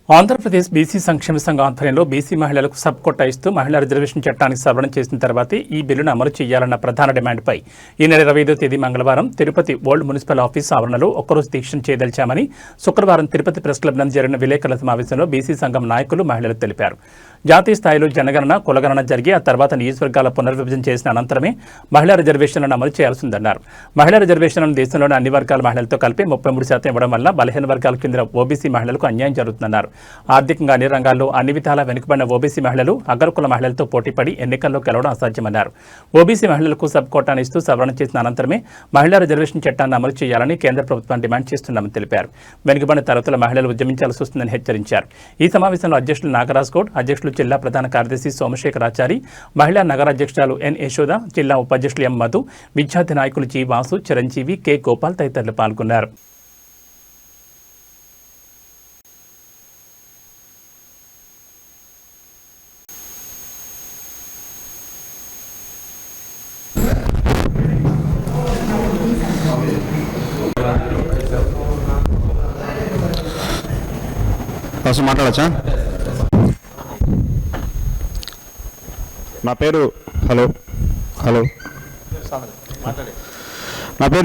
Andhra Pradesh BC సంక్షేమ సంఘ ఆధ్వర్యంలో బీసీ మహిళలకు సబ్ కోటా ఇస్తూ మహిళా రిజర్వేషన్ చట్టానికి సవరణ చేసిన తర్వాతే ఈ బిల్లును అమలు చేయాలన్న ప్రధాన డిమాండ్పై ఈ నెల 25వ తేదీ మంగళవారం తిరుపతి ఓల్డ్ మున్సిపల్ ఆఫీస్ ఆవరణలో ఒక్కరోజు దీక్షను చేయదలిచామని శుక్రవారం తిరుపతి ప్రెస్ క్లబ్ నందు జరిగిన విలేకరుల సమావేశంలో బీసీ సంఘం నాయకులు మహిళలు తెలిపారు. జాతీయ స్థాయిలో జనగణన కులగణన జరిగి ఆ తర్వాత నియోజకవర్గాల పునర్విభజన చేసిన అనంతరమే మహిళా రిజర్వేషన్లను అమలు చేయాల్సిందన్నారు. మహిళా రిజర్వేషన్లను దేశంలోని అన్ని వర్గాల మహిళలతో కలిపి 33% ఇవ్వడం వల్ల బలహీన వర్గాల కింద ఓబీసీ మహిళలకు అన్యాయం జరుగుతుందన్నారు. ఆర్థికంగా అన్ని రంగాల్లో అన్ని విధాలా వెనుకబడిన ఓబీసీ మహిళలు అగ్రకుల మహిళలతో పోటీపడి ఎన్నికల్లో గెలవడం అసాధ్యమన్నారు. ఓబీసీ మహిళలకు సబ్ కోటాను ఇస్తూ సవరణ చేసిన అనంతరమే మహిళా రిజర్వేషన్ చట్టాన్ని అమలు చేయాలని కేంద్ర ప్రభుత్వాన్ని డిమాండ్ చేస్తున్నామని తెలిపారు. వెనుకబడిన తరగతుల మహిళలు ఉద్యమించాల్సి వస్తుందని హెచ్చరించారు. ఈ సమావేశంలో అధ్యక్షులు నాగరాజ్ గౌడ్, అధ్యక్షులు జిల్లా ప్రధాన కార్యదర్శి సోమశేఖరాచారి, మహిళా నగరాధ్యక్షురాలు ఎన్ యశోద, జిల్లా ఉపాధ్యక్షులు ఎం మధు, విద్యార్థి నాయకులు జి వాసు, చిరంజీవి, కె గోపాల్ తదితరులు పాల్గొన్నారు. మాట్లాడచ్చా? నా పేరు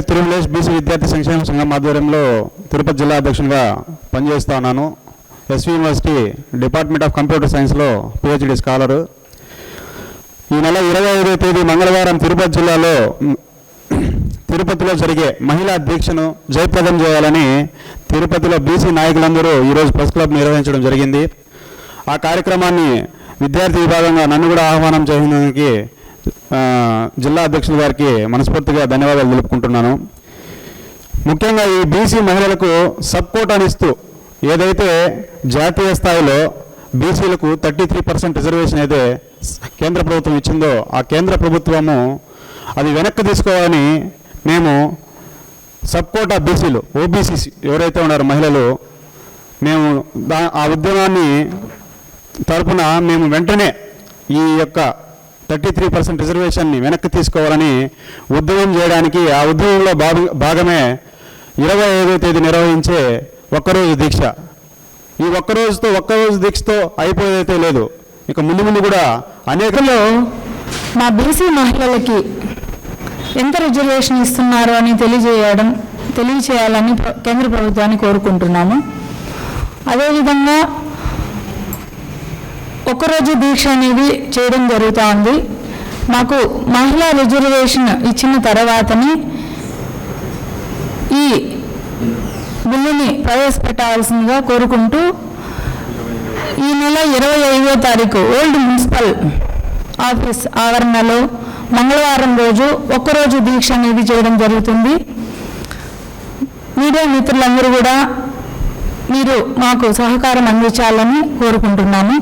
తిరుమలేష్, బీసీ విద్యార్థి సంక్షేమ సంఘం ఆధ్వర్యంలో తిరుపతి జిల్లా అధ్యక్షునిగా పనిచేస్తా ఉన్నాను. SV university department of computer సైన్స్లో పిహెచ్డి స్కాలరు. ఈ నెల 25వ తేదీ మంగళవారం తిరుపతిలో జరిగే మహిళా దీక్షను జయప్రదం చేయాలని తిరుపతిలో బీసీ నాయకులందరూ ఈరోజు ప్రెస్ క్లబ్ నిర్వహించడం జరిగింది. ఆ కార్యక్రమాన్ని విద్యార్థి విభాగంగా నన్ను కూడా ఆహ్వానం చేయడానికి జిల్లా అధ్యక్షుల గారికి మనస్ఫూర్తిగా ధన్యవాదాలు తెలుపుకుంటున్నాను. ముఖ్యంగా ఈ బీసీ మహిళలకు సబ్ కోటానిస్తూ ఏదైతే జాతీయ స్థాయిలో బీసీలకు 33% రిజర్వేషన్ అయితే కేంద్ర ప్రభుత్వం ఇచ్చిందో ఆ కేంద్ర ప్రభుత్వము అది వెనక్కి తీసుకోవాలని మేము సబ్ కోటా బీసీలు, ఓబీసీ ఎవరైతే ఉన్నారో మహిళలు, మేము ఆ ఉద్యమాన్ని తరపున మేము వెంటనే ఈ యొక్క 33% రిజర్వేషన్ని వెనక్కి తీసుకోవాలని ఉద్యమం చేయడానికి, ఆ ఉద్యమంలో భాగమే 25వ తేదీ నిర్వహించే ఒక్కరోజు దీక్ష. ఈ ఒక్కరోజు దీక్షతో అయిపోయేదైతే లేదు, ఇక ముందు కూడా అనేకలో మా బీసీ మహిళలకి ఎంత రిజర్వేషన్ ఇస్తున్నారు అని తెలియచేయాలని కేంద్ర ప్రభుత్వాన్ని కోరుకుంటున్నాము. అదేవిధంగా ఒక్కరోజు దీక్ష అనేది చేయడం జరుగుతూ ఉంది. మాకు మహిళా రిజర్వేషన్ ఇచ్చిన తర్వాతని ఈ బిల్లుని ప్రవేశపెట్టాల్సిందిగా కోరుకుంటూ ఈ నెల 25వ తారీఖు ఓల్డ్ మున్సిపల్ ఆఫీస్ ఆవరణలో మంగళవారం రోజు ఒక్కరోజు దీక్ష అనేది చేయడం జరుగుతుంది. మీడియా మిత్రులందరూ కూడా మీరు మాకు సహకారం అందించాలని కోరుకుంటున్నాము.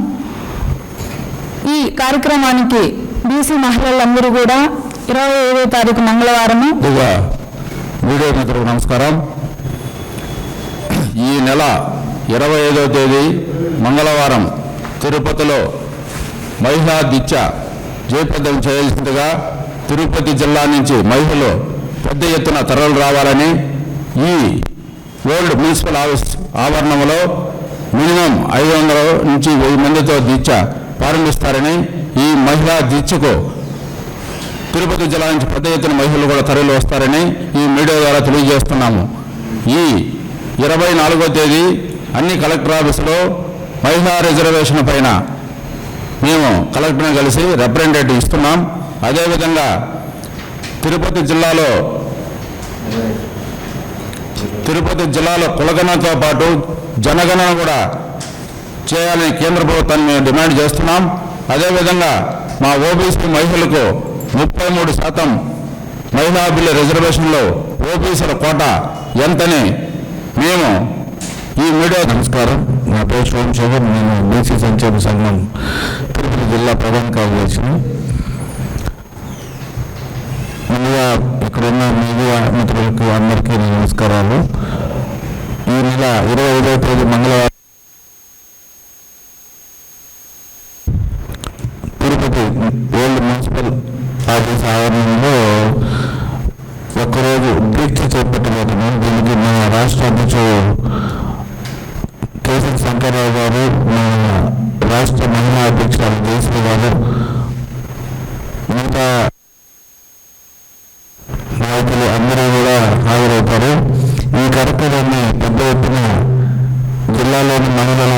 ఈ కార్యక్రమానికి బీసీ మహిళలందరూ కూడా 25వ తారీఖు మంగళవారము. మీడియా మిత్రులకు నమస్కారం. ఈ నెల 25వ తేదీ మంగళవారం తిరుపతిలో మహిళా దీక్ష జయప్రదం చేయాల్సిందిగా తిరుపతి జిల్లా నుంచి మహిళలు పెద్ద ఎత్తున తరలి రావాలని, ఈ ఓల్డ్ మున్సిపల్ ఆఫీస్ ఆవరణంలో మినిమం 500 నుంచి 1000 మందితో దీక్ష ప్రారంభిస్తారని, ఈ మహిళా దీక్షకు తిరుపతి జిల్లా నుంచి పెద్ద ఎత్తున మహిళలు కూడా తరలి వస్తారని ఈ మీడియా ద్వారా తెలియజేస్తున్నాము. ఈ 24వ తేదీ అన్ని కలెక్టర్ ఆఫీసులో మహిళా రిజర్వేషన్ పైన మేము కలెక్టర్ని కలిసి రిప్రజెంటేటివ్ ఇస్తున్నాం. అదేవిధంగా తిరుపతి జిల్లాలో కులగణనతో పాటు జనగణన కూడా చేయాలని కేంద్ర ప్రభుత్వాన్ని మేము డిమాండ్ చేస్తున్నాం. అదేవిధంగా మా ఓబీసీ మహిళలకు 33% మహిళా బిల్లు రిజర్వేషన్లో ఓబీసీల కోట ఎంతని మేము ఈ మీడియా. నమస్కారం, నా పేరు సోమశేఖర్, నేను బీసీ సంక్షేమ సంఘం తిరుపతి జిల్లా ప్రధాన కార్యదర్శిని. ముందుగా ఇక్కడున్న మీడియా మిత్రులకు అందరికీ నమస్కారాలు. ఈ నెల 25వ తేదీ మంగళవారం తిరుపతి ఓల్డ్ మున్సిపల్ ఆఫీస్ ఆవరణంలో ఒక్కరోజు దీక్ష చేపట్టబోతున్నాం. దీనికి మా రాష్ట్ర అధ్యక్షుడు కేసీ శంకర్రావు గారు, మా రాష్ట్ర మహిళా అధ్యక్షురాలు జయశ్రీ గారు, మిగతా నాయకులు అందరూ కూడా హాజరవుతారు. ఈ కార్యక్రమాన్ని పెద్ద ఎత్తున జిల్లాలోని మహిళల